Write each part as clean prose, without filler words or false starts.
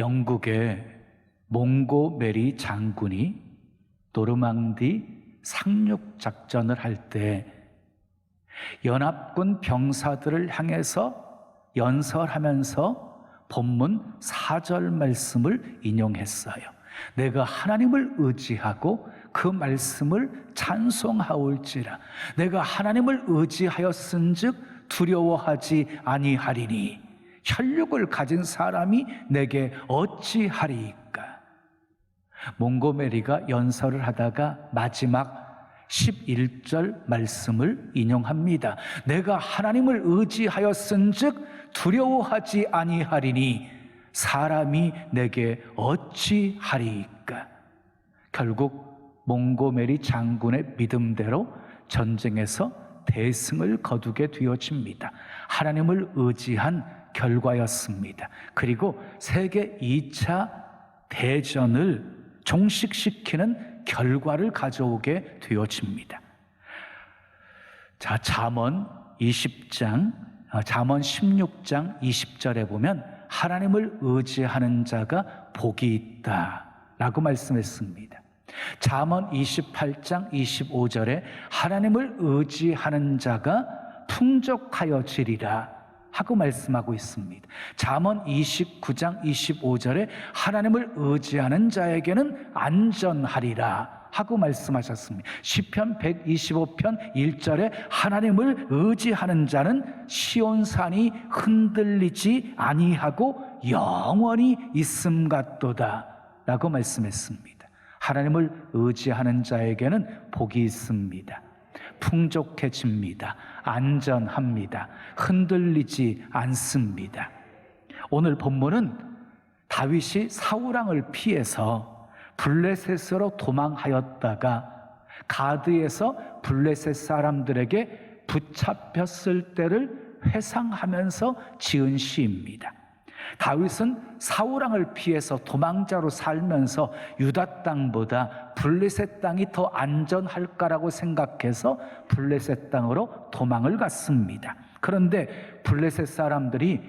영국의 몽고메리 장군이 노르망디 상륙 작전을 할 때 연합군 병사들을 향해서 연설하면서 본문 4절 말씀을 인용했어요. 내가 하나님을 의지하고 그 말씀을 찬송하올지라. 내가 하나님을 의지하였은즉 두려워하지 아니하리니 혈육을 가진 사람이 내게 어찌하리이까. 몽고메리가 연설을 하다가 마지막 11절 말씀을 인용합니다. 내가 하나님을 의지하였은즉 두려워하지 아니하리니 사람이 내게 어찌하리이까. 결국 몽고메리 장군의 믿음대로 전쟁에서 대승을 거두게 되어집니다. 하나님을 의지한 결과였습니다. 그리고 세계 2차 대전을 종식시키는 결과를 가져오게 되어집니다. 자, 잠언 16장 20절에 보면 하나님을 의지하는 자가 복이 있다라고 말씀했습니다. 잠언 28장 25절에 하나님을 의지하는 자가 풍족하여지리라 하고 말씀하고 있습니다. 잠언 29장 25절에 하나님을 의지하는 자에게는 안전하리라 하고 말씀하셨습니다. 시편 125편 1절에 하나님을 의지하는 자는 시온산이 흔들리지 아니하고 영원히 있음 같도다 라고 말씀했습니다. 하나님을 의지하는 자에게는 복이 있습니다. 풍족해집니다. 안전합니다. 흔들리지 않습니다. 오늘 본문은 다윗이 사울왕을 피해서 블레셋으로 도망하였다가 가드에서 블레셋 사람들에게 붙잡혔을 때를 회상하면서 지은 시입니다. 다윗은 사울왕을 피해서 도망자로 살면서 유다 땅보다 블레셋 땅이 더 안전할까라고 생각해서 블레셋 땅으로 도망을 갔습니다. 그런데 블레셋 사람들이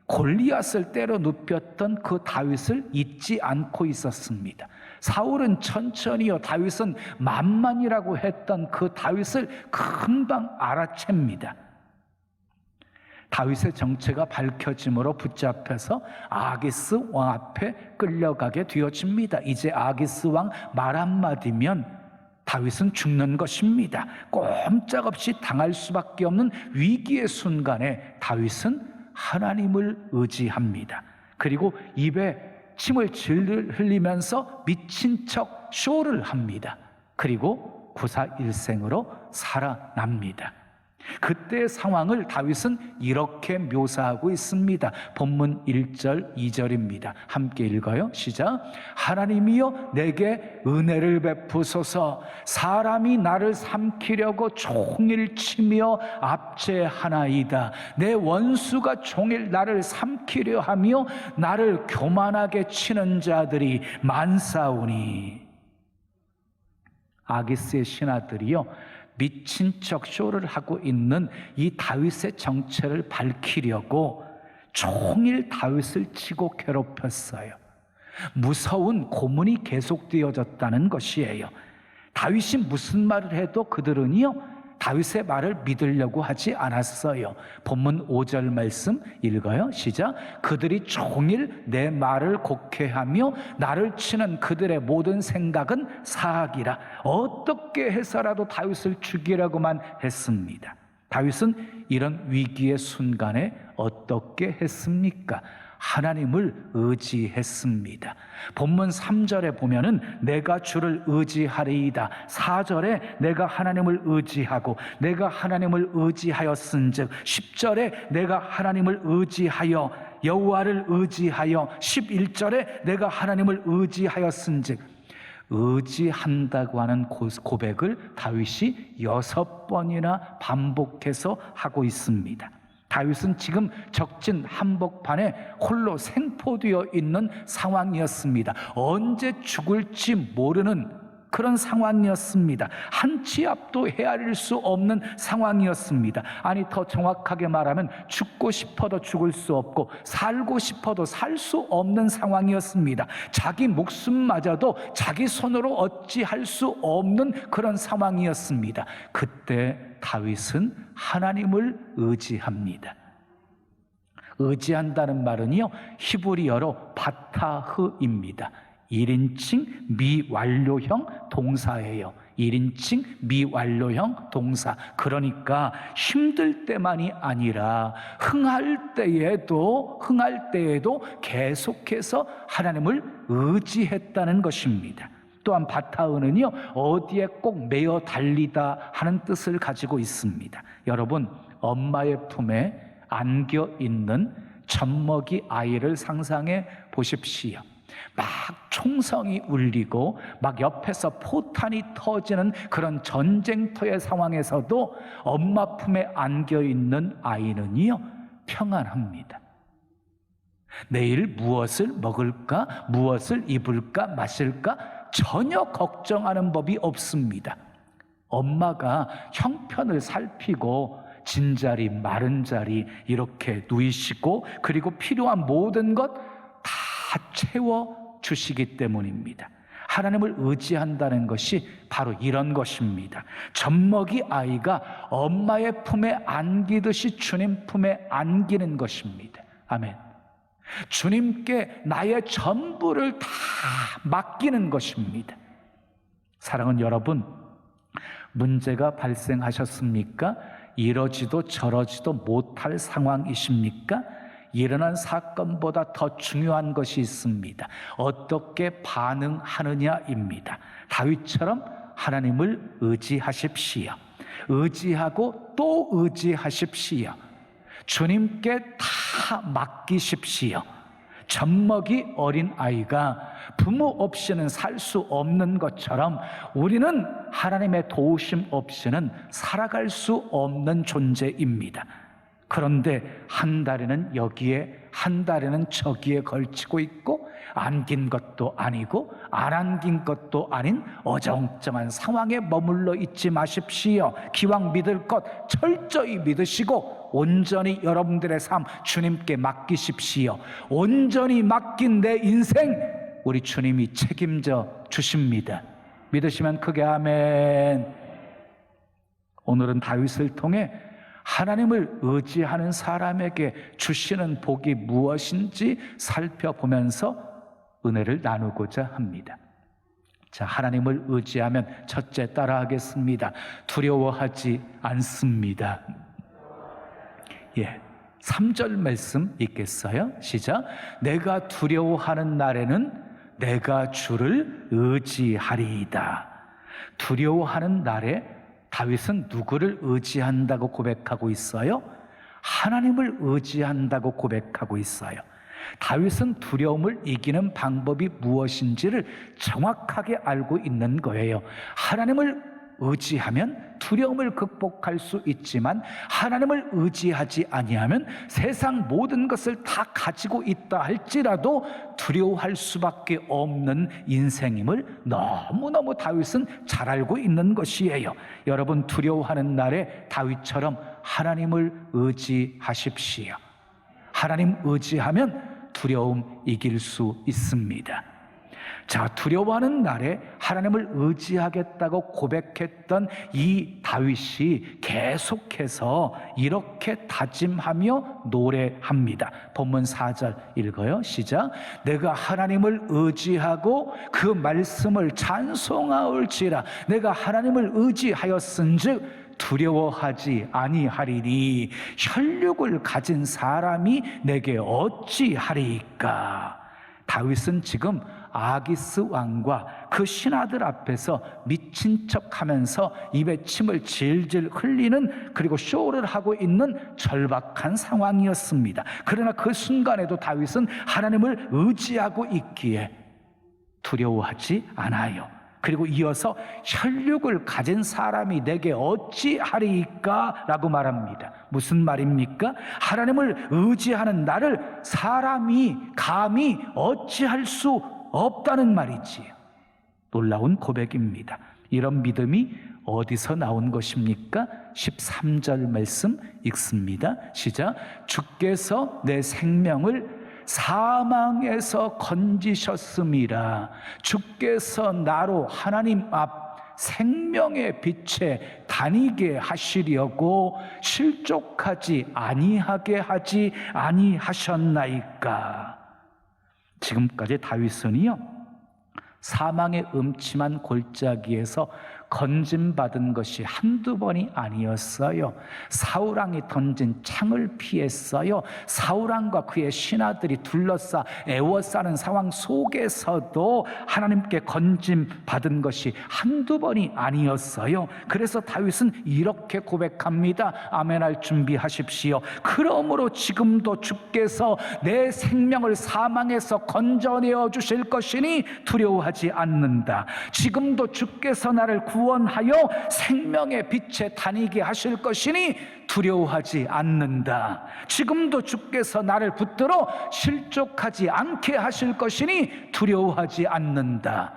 골리앗을 때려 눕혔던 그 다윗을 잊지 않고 있었습니다. 사울은 천천히요, 다윗은 만만이라고 했던 그 다윗을 금방 알아챕니다. 다윗의 정체가 밝혀짐으로 붙잡혀서 아기스 왕 앞에 끌려가게 되어집니다. 이제 아기스 왕 말 한마디면 다윗은 죽는 것입니다. 꼼짝없이 당할 수밖에 없는 위기의 순간에 다윗은 하나님을 의지합니다. 그리고 입에 침을 질질 흘리면서 미친 척 쇼를 합니다. 그리고 구사일생으로 살아납니다. 그때의 상황을 다윗은 이렇게 묘사하고 있습니다. 본문 1절 2절입니다. 함께 읽어요. 시작. 하나님이여 내게 은혜를 베푸소서. 사람이 나를 삼키려고 종일 치며 압제하나이다. 내 원수가 종일 나를 삼키려 하며 나를 교만하게 치는 자들이 많사오니. 아기스의 신하들이요, 미친 척 쇼를 하고 있는 이 다윗의 정체를 밝히려고 종일 다윗을 치고 괴롭혔어요. 무서운 고문이 계속되어졌다는 것이에요. 다윗이 무슨 말을 해도 그들은요, 다윗의 말을 믿으려고 하지 않았어요. 본문 5절 말씀 읽어요. 시작. 그들이 종일 내 말을 곡해하며 나를 치는 그들의 모든 생각은 사악이라. 어떻게 해서라도 다윗을 죽이라고만 했습니다. 다윗은 이런 위기의 순간에 어떻게 했습니까? 하나님을 의지했습니다. 본문 3절에 보면은 내가 주를 의지하리이다. 4절에 내가 하나님을 의지하고 내가 하나님을 의지하였은즉, 10절에 내가 하나님을 의지하여 여호와를 의지하여, 11절에 내가 하나님을 의지하였은즉, 의지한다고 하는 고백을 다윗이 6번이나 반복해서 하고 있습니다. 다윗은 지금 적진 한복판에 홀로 생포되어 있는 상황이었습니다. 언제 죽을지 모르는 그런 상황이었습니다. 한 치 앞도 헤아릴 수 없는 상황이었습니다. 아니, 더 정확하게 말하면 죽고 싶어도 죽을 수 없고 살고 싶어도 살 수 없는 상황이었습니다. 자기 목숨마저도 자기 손으로 어찌할 수 없는 그런 상황이었습니다. 그때 다윗은 하나님을 의지합니다. 의지한다는 말은요, 히브리어로 바타흐입니다. 1인칭 미완료형 동사예요. 1인칭 미완료형 동사. 그러니까 힘들 때만이 아니라 흥할 때에도 계속해서 하나님을 의지했다는 것입니다. 또한 바타흐는요, 어디에 꼭 매어 달리다 하는 뜻을 가지고 있습니다. 여러분, 엄마의 품에 안겨 있는 젖먹이 아이를 상상해 보십시오. 막 총성이 울리고 막 옆에서 포탄이 터지는 그런 전쟁터의 상황에서도 엄마 품에 안겨 있는 아이는요, 평안합니다. 내일 무엇을 먹을까, 무엇을 입을까, 마실까 전혀 걱정하는 법이 없습니다. 엄마가 형편을 살피고 진자리 마른 자리 이렇게 누이시고 그리고 필요한 모든 것 다 채워주시기 때문입니다. 하나님을 의지한다는 것이 바로 이런 것입니다. 젖먹이 아이가 엄마의 품에 안기듯이 주님 품에 안기는 것입니다. 아멘. 주님께 나의 전부를 다 맡기는 것입니다. 사랑하는 여러분, 문제가 발생하셨습니까? 이러지도 저러지도 못할 상황이십니까? 일어난 사건보다 더 중요한 것이 있습니다. 어떻게 반응하느냐입니다. 다윗처럼 하나님을 의지하십시오. 의지하고 또 의지하십시오. 주님께 다 맡기십시오. 젖먹이 어린 아이가 부모 없이는 살 수 없는 것처럼 우리는 하나님의 도우심 없이는 살아갈 수 없는 존재입니다. 그런데 한 다리는 여기에, 한 다리는 저기에 걸치고 있고 안긴 것도 아니고 안 안긴 것도 아닌 어정쩡한 상황에 머물러 있지 마십시오. 기왕 믿을 것 철저히 믿으시고 온전히 여러분들의 삶 주님께 맡기십시오. 온전히 맡긴 내 인생 우리 주님이 책임져 주십니다. 믿으시면 크게 아멘. 오늘은 다윗을 통해 하나님을 의지하는 사람에게 주시는 복이 무엇인지 살펴보면서 은혜를 나누고자 합니다. 자, 하나님을 의지하면 첫째 따라하겠습니다. 두려워하지 않습니다. 3절 말씀 있겠어요? 시작. 내가 두려워하는 날에는 내가 주를 의지하리이다. 두려워하는 날에 다윗은 누구를 의지한다고 고백하고 있어요? 하나님을 의지한다고 고백하고 있어요. 다윗은 두려움을 이기는 방법이 무엇인지를 정확하게 알고 있는 거예요. 하나님을 의지하면 두려움을 극복할 수 있지만 하나님을 의지하지 아니하면 세상 모든 것을 다 가지고 있다 할지라도 두려워할 수밖에 없는 인생임을 너무너무 다윗은 잘 알고 있는 것이에요. 여러분, 두려워하는 날에 다윗처럼 하나님을 의지하십시오. 하나님 의지하면 두려움 이길 수 있습니다. 자, 두려워하는 날에 하나님을 의지하겠다고 고백했던 이 다윗이 계속해서 이렇게 다짐하며 노래합니다. 본문 4절 읽어요. 시작. 내가 하나님을 의지하고 그 말씀을 찬송하올지라. 내가 하나님을 의지하였은즉 두려워하지 아니하리니 혈육을 가진 사람이 내게 어찌하리이까. 다윗은 지금 아기스 왕과 그 신하들 앞에서 미친 척하면서 입에 침을 질질 흘리는, 그리고 쇼를 하고 있는 절박한 상황이었습니다. 그러나 그 순간에도 다윗은 하나님을 의지하고 있기에 두려워하지 않아요. 그리고 이어서 혈육을 가진 사람이 내게 어찌하리이까 라고 말합니다. 무슨 말입니까? 하나님을 의지하는 나를 사람이 감히 어찌할 수 없다는 말이지요. 놀라운 고백입니다. 이런 믿음이 어디서 나온 것입니까? 13절 말씀 읽습니다. 시작. 주께서 내 생명을 사망에서 건지셨음이라. 주께서 나로 하나님 앞 생명의 빛에 다니게 하시려고 실족하지 아니하게 하지 아니하셨나이까. 지금까지 다윗은요, 사망의 음침한 골짜기에서 건짐받은 것이 한두 번이 아니었어요. 사울왕이 던진 창을 피했어요. 사울왕과 그의 신하들이 둘러싸 애워싸는 상황 속에서도 하나님께 건짐받은 것이 한두 번이 아니었어요. 그래서 다윗은 이렇게 고백합니다. 아멘할 준비하십시오. 그러므로 지금도 주께서 내 생명을 사망에서 건져내어 주실 것이니 두려워하지 않는다. 지금도 주께서 나를 구원하여 생명의 빛에 다니게 하실 것이니 두려워하지 않는다. 지금도 주께서 나를 붙들어 실족하지 않게 하실 것이니 두려워하지 않는다.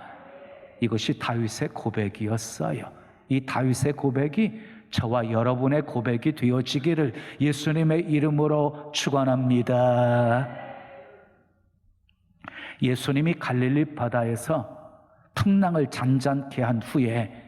이것이 다윗의 고백이었어요. 이 다윗의 고백이 저와 여러분의 고백이 되어지기를 예수님의 이름으로 축원합니다. 예수님이 갈릴리 바다에서 풍랑을 잔잔케 한 후에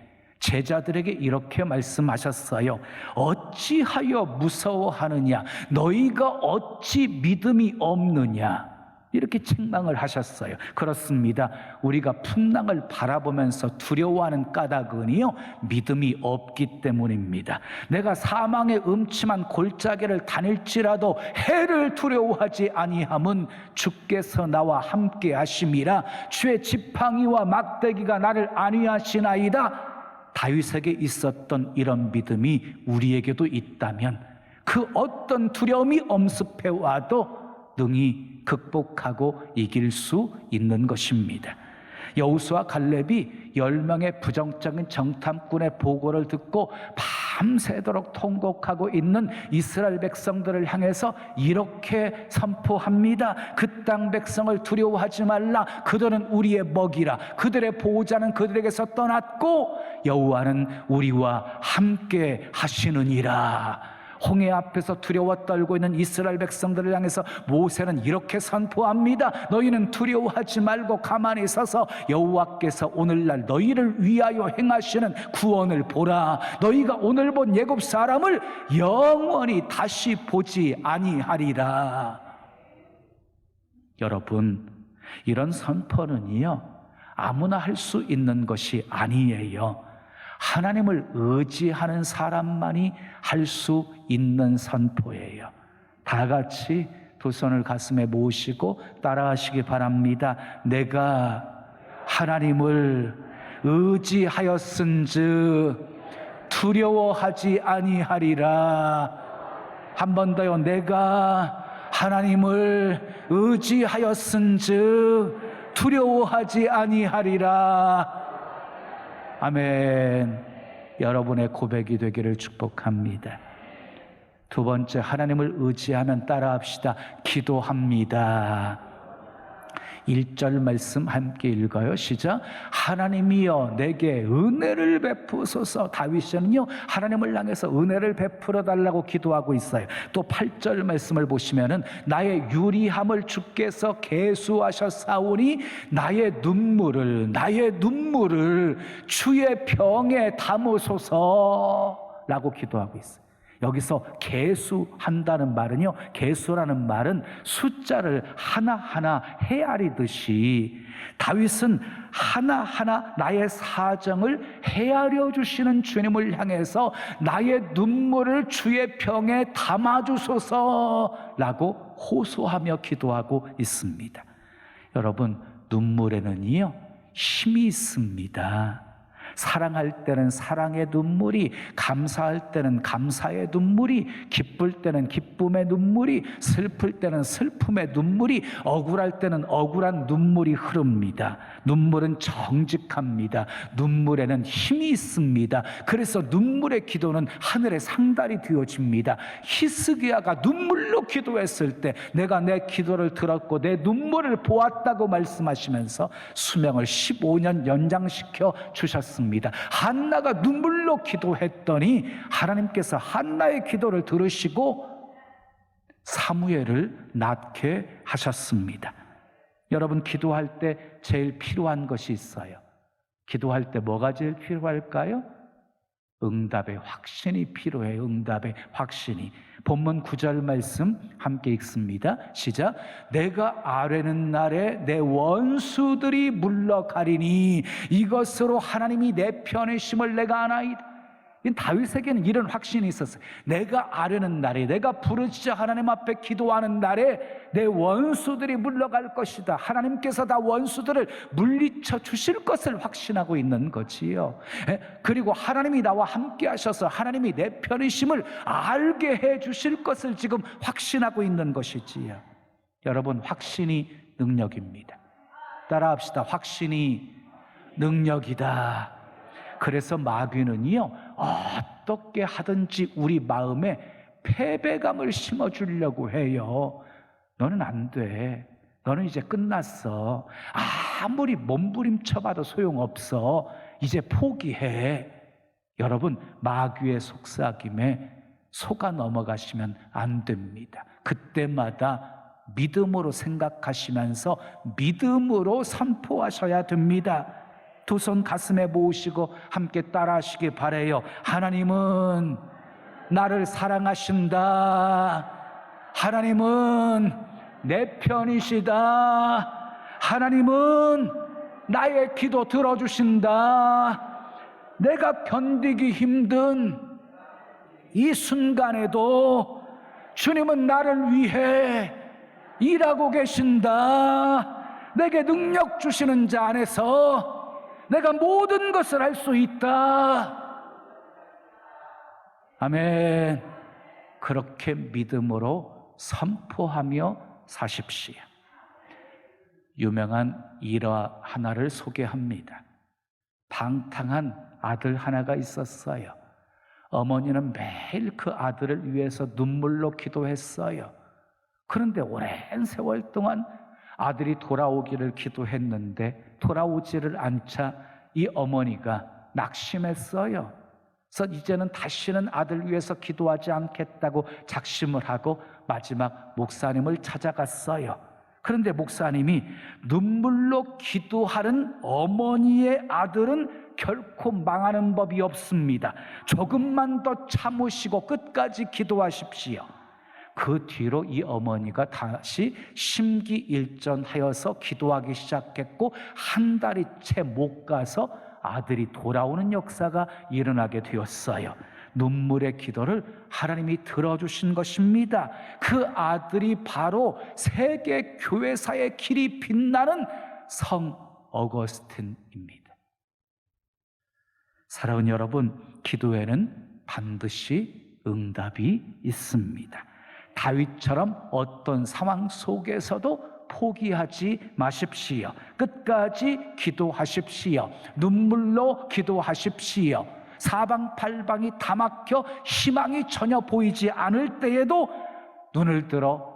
제자들에게 이렇게 말씀하셨어요. 어찌하여 무서워하느냐? 너희가 어찌 믿음이 없느냐? 이렇게 책망을 하셨어요. 그렇습니다. 우리가 풍랑을 바라보면서 두려워하는 까닭은요, 믿음이 없기 때문입니다. 내가 사망의 음침한 골짜기를 다닐지라도 해를 두려워하지 아니함은 주께서 나와 함께 하심이라. 주의 지팡이와 막대기가 나를 안위하시나이다. 다윗에게 있었던 이런 믿음이 우리에게도 있다면 그 어떤 두려움이 엄습해 와도 능히 극복하고 이길 수 있는 것입니다. 여호수아 갈렙이 10명의 부정적인 정탐꾼의 보고를 듣고 밤새도록 통곡하고 있는 이스라엘 백성들을 향해서 이렇게 선포합니다. 그 땅 백성을 두려워하지 말라. 그들은 우리의 먹이라. 그들의 보호자는 그들에게서 떠났고 여호와는 우리와 함께 하시느니라. 홍해 앞에서 두려워 떨고 있는 이스라엘 백성들을 향해서 모세는 이렇게 선포합니다. 너희는 두려워하지 말고 가만히 서서 여호와께서 오늘날 너희를 위하여 행하시는 구원을 보라. 너희가 오늘 본 애굽 사람을 영원히 다시 보지 아니하리라. 여러분, 이런 선포는요, 아무나 할 수 있는 것이 아니에요. 하나님을 의지하는 사람만이 할 수 있는 선포예요. 다 같이 두 손을 가슴에 모으시고 따라하시기 바랍니다. 내가 하나님을 의지하였은즉 두려워하지 아니하리라. 한 번 더요. 내가 하나님을 의지하였은즉 두려워하지 아니하리라. 아멘. 여러분의 고백이 되기를 축복합니다. 두 번째, 하나님을 의지하면 따라합시다. 기도합니다. 1절 말씀 함께 읽어요. 시작. 하나님이여 내게 은혜를 베푸소서. 다윗은요, 하나님을 향해서 은혜를 베풀어 달라고 기도하고 있어요. 또 8절 말씀을 보시면은 나의 유리함을 주께서 계수하셨사오니 나의 눈물을 주의 병에 담으소서라고 기도하고 있어요. 여기서 계수한다는 말은요, 계수라는 말은 숫자를 하나하나 헤아리듯이 다윗은 하나하나 나의 사정을 헤아려 주시는 주님을 향해서 나의 눈물을 주의 병에 담아주소서라고 호소하며 기도하고 있습니다. 여러분, 눈물에는요 힘이 있습니다. 사랑할 때는 사랑의 눈물이, 감사할 때는 감사의 눈물이, 기쁠 때는 기쁨의 눈물이, 슬플 때는 슬픔의 눈물이, 억울할 때는 억울한 눈물이 흐릅니다. 눈물은 정직합니다. 눈물에는 힘이 있습니다. 그래서 눈물의 기도는 하늘의 상달이 되어집니다. 히스기야가 눈물로 기도했을 때 내가 내 기도를 들었고 내 눈물을 보았다고 말씀하시면서 수명을 15년 연장시켜 주셨습니다. 한나가 눈물로 기도했더니 하나님께서 한나의 기도를 들으시고 사무엘을 낳게 하셨습니다. 여러분, 기도할 때 제일 필요한 것이 있어요. 기도할 때 뭐가 제일 필요할까요? 응답의 확신이 필요해요. 응답의 확신이. 본문 9절 말씀 함께 읽습니다. 시작. 내가 아뢰는 날에 내 원수들이 물러가리니 이것으로 하나님이 내 편에 심을 내가 아나이다. 다윗에게는 이런 확신이 있었어요. 내가 아뢰는 날에, 내가 부르짖어 하나님 앞에 기도하는 날에 내 원수들이 물러갈 것이다. 하나님께서 다 원수들을 물리쳐 주실 것을 확신하고 있는 거지요. 그리고 하나님이 나와 함께 하셔서 하나님이 내 편이심을 알게 해 주실 것을 지금 확신하고 있는 것이지요. 여러분, 확신이 능력입니다. 따라합시다. 확신이 능력이다. 그래서 마귀는요, 어떻게 하든지 우리 마음에 패배감을 심어주려고 해요. 너는 안 돼. 너는 이제 끝났어. 아무리 몸부림쳐봐도 소용없어. 이제 포기해. 여러분, 마귀의 속삭임에 속아 넘어가시면 안 됩니다. 그때마다 믿음으로 생각하시면서 믿음으로 선포하셔야 됩니다. 두 손 가슴에 모으시고 함께 따라하시기 바라요. 하나님은 나를 사랑하신다. 하나님은 내 편이시다. 하나님은 나의 기도 들어주신다. 내가 견디기 힘든 이 순간에도 주님은 나를 위해 일하고 계신다. 내게 능력 주시는 자 안에서 내가 모든 것을 할 수 있다. 아멘. 그렇게 믿음으로 선포하며 사십시오. 유명한 일화 하나를 소개합니다. 방탕한 아들 하나가 있었어요. 어머니는 매일 그 아들을 위해서 눈물로 기도했어요. 그런데 오랜 세월 동안 아들이 돌아오기를 기도했는데 돌아오지를 않자 이 어머니가 낙심했어요. 그래서 이제는 다시는 아들 위해서 기도하지 않겠다고 작심을 하고 마지막 목사님을 찾아갔어요. 그런데 목사님이 눈물로 기도하는 어머니의 아들은 결코 망하는 법이 없습니다. 조금만 더 참으시고 끝까지 기도하십시오. 그 뒤로 이 어머니가 다시 심기일전하여서 기도하기 시작했고 한 달이 채 못 가서 아들이 돌아오는 역사가 일어나게 되었어요. 눈물의 기도를 하나님이 들어주신 것입니다. 그 아들이 바로 세계 교회사의 길이 빛나는 성 어거스틴입니다. 사랑하는 여러분, 기도에는 반드시 응답이 있습니다. 다윗처럼 어떤 상황 속에서도 포기하지 마십시오. 끝까지 기도하십시오. 눈물로 기도하십시오. 사방팔방이 다 막혀 희망이 전혀 보이지 않을 때에도 눈을 들어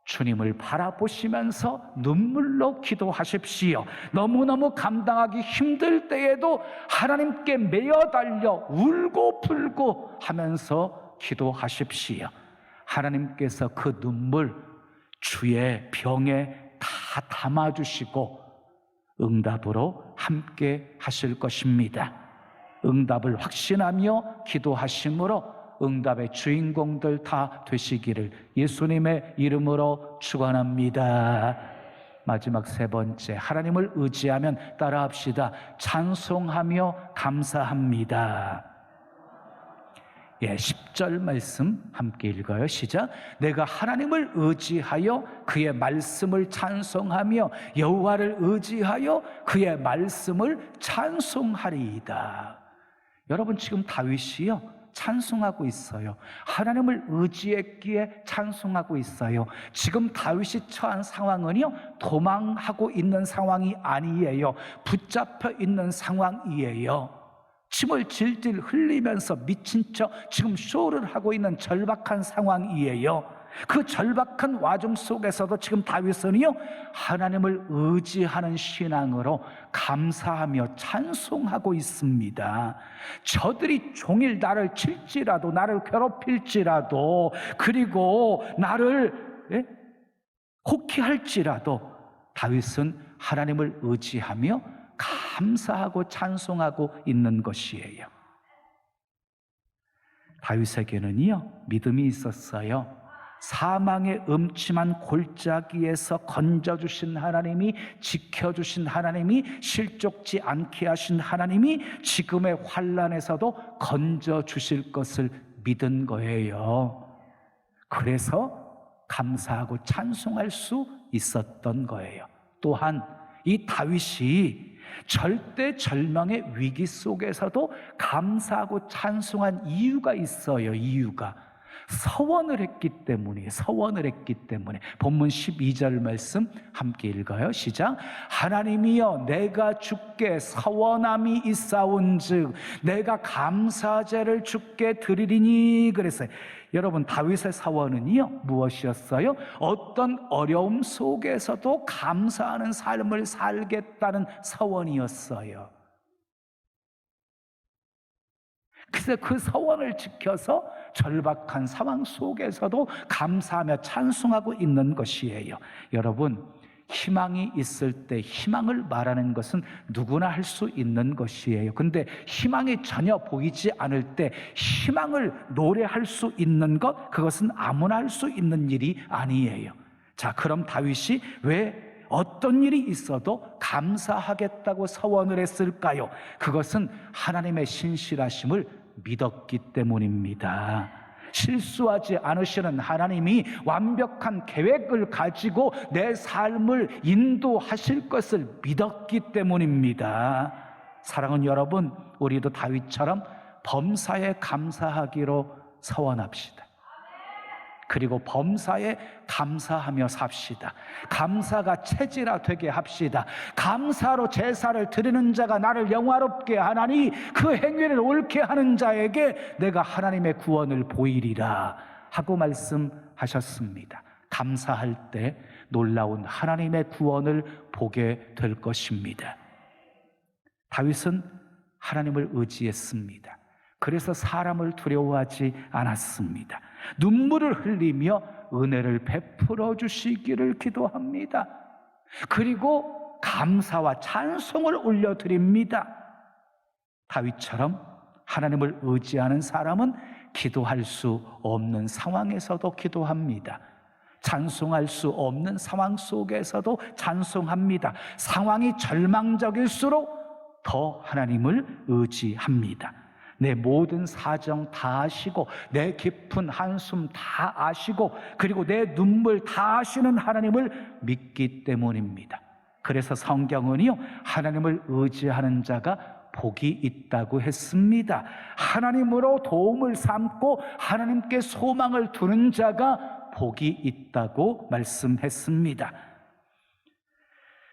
주님을 바라보시면서 눈물로 기도하십시오. 너무너무 감당하기 힘들 때에도 하나님께 매어 달려 울고 불고 하면서 기도하십시오. 하나님께서 그 눈물 주의 병에 다 담아주시고 응답으로 함께 하실 것입니다. 응답을 확신하며 기도하심으로 응답의 주인공들 다 되시기를 예수님의 이름으로 축원합니다. 마지막 세 번째, 하나님을 의지하면 따라합시다. 찬송하며 감사합니다. 10절 말씀 함께 읽어요. 시작. 내가 하나님을 의지하여 그의 말씀을 찬송하며 여호와를 의지하여 그의 말씀을 찬송하리이다. 여러분, 지금 다윗이요 찬송하고 있어요. 하나님을 의지했기에 찬송하고 있어요. 지금 다윗이 처한 상황은요 도망하고 있는 상황이 아니에요. 붙잡혀 있는 상황이에요. 침을 질질 흘리면서 미친 척 지금 쇼를 하고 있는 절박한 상황이에요. 그 절박한 와중 속에서도 지금 다윗은요 하나님을 의지하는 신앙으로 감사하며 찬송하고 있습니다. 저들이 종일 나를 칠지라도, 나를 괴롭힐지라도, 그리고 나를 혹해할지라도 다윗은 하나님을 의지하며 감사하고 찬송하고 있는 것이에요. 다윗에게는요 믿음이 있었어요. 사망의 음침한 골짜기에서 건져주신 하나님이, 지켜주신 하나님이, 실족지 않게 하신 하나님이 지금의 환난에서도 건져주실 것을 믿은 거예요. 그래서 감사하고 찬송할 수 있었던 거예요. 또한 이 다윗이 절대절명의 위기 속에서도 감사하고 찬송한 이유가 있어요. 이유가 서원을 했기 때문에. 본문 12절 말씀 함께 읽어요. 시작. 하나님이여 내가 주께 서원함이 있사온즉 내가 감사제를 주께 드리리니 그랬어요. 여러분, 다윗의 서원은요 무엇이었어요? 어떤 어려움 속에서도 감사하는 삶을 살겠다는 서원이었어요. 그래서 그 서원을 지켜서 절박한 상황 속에서도 감사하며 찬송하고 있는 것이에요. 여러분, 희망이 있을 때 희망을 말하는 것은 누구나 할 수 있는 것이에요. 근데 희망이 전혀 보이지 않을 때 희망을 노래할 수 있는 것, 그것은 아무나 할 수 있는 일이 아니에요. 자, 그럼 다윗이 왜 어떤 일이 있어도 감사하겠다고 서원을 했을까요? 그것은 하나님의 신실하심을 믿었기 때문입니다. 실수하지 않으시는 하나님이 완벽한 계획을 가지고 내 삶을 인도하실 것을 믿었기 때문입니다. 사랑하는 여러분, 우리도 다윗처럼 범사에 감사하기로 서원합시다. 그리고 범사에 감사하며 삽시다. 감사가 체질화되게 합시다. 감사로 제사를 드리는 자가 나를 영화롭게 하나니 그 행위를 옳게 하는 자에게 내가 하나님의 구원을 보이리라 하고 말씀하셨습니다. 감사할 때 놀라운 하나님의 구원을 보게 될 것입니다. 다윗은 하나님을 의지했습니다. 그래서 사람을 두려워하지 않았습니다. 눈물을 흘리며 은혜를 베풀어 주시기를 기도합니다. 그리고 감사와 찬송을 올려드립니다. 다윗처럼 하나님을 의지하는 사람은 기도할 수 없는 상황에서도 기도합니다. 찬송할 수 없는 상황 속에서도 찬송합니다. 상황이 절망적일수록 더 하나님을 의지합니다. 내 모든 사정 다 아시고 내 깊은 한숨 다 아시고 그리고 내 눈물 다 아시는 하나님을 믿기 때문입니다. 그래서 성경은요 하나님을 의지하는 자가 복이 있다고 했습니다. 하나님으로 도움을 삼고 하나님께 소망을 두는 자가 복이 있다고 말씀했습니다.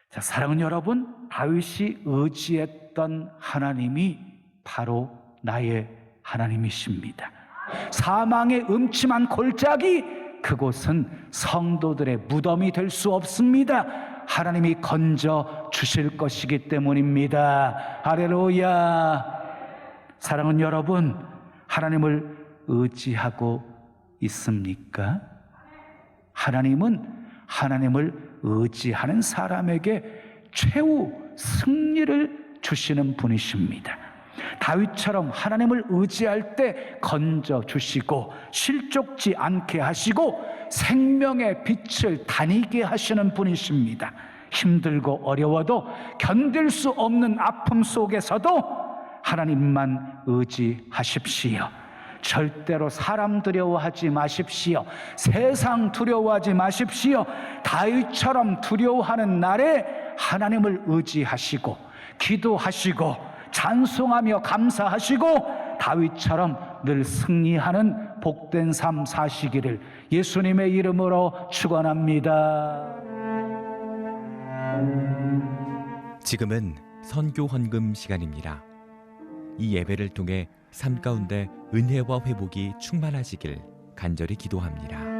자, 사랑하는 여러분, 다윗이 의지했던 하나님이 바로 나의 하나님이십니다. 사망의 음침한 골짜기, 그곳은 성도들의 무덤이 될 수 없습니다. 하나님이 건져 주실 것이기 때문입니다. 할렐루야. 사랑하는 여러분, 하나님을 의지하고 있습니까? 하나님은 하나님을 의지하는 사람에게 최후 승리를 주시는 분이십니다. 다윗처럼 하나님을 의지할 때 건져 주시고 실족지 않게 하시고 생명의 빛을 다니게 하시는 분이십니다. 힘들고 어려워도 견딜 수 없는 아픔 속에서도 하나님만 의지하십시오. 절대로 사람 두려워하지 마십시오. 세상 두려워하지 마십시오. 다윗처럼 두려워하는 날에 하나님을 의지하시고 기도하시고 찬송하며 감사하시고 다윗처럼 늘 승리하는 복된 삶 사시기를 예수님의 이름으로 축원합니다. 지금은 선교 헌금 시간입니다. 이 예배를 통해 삶 가운데 은혜와 회복이 충만하시길 간절히 기도합니다.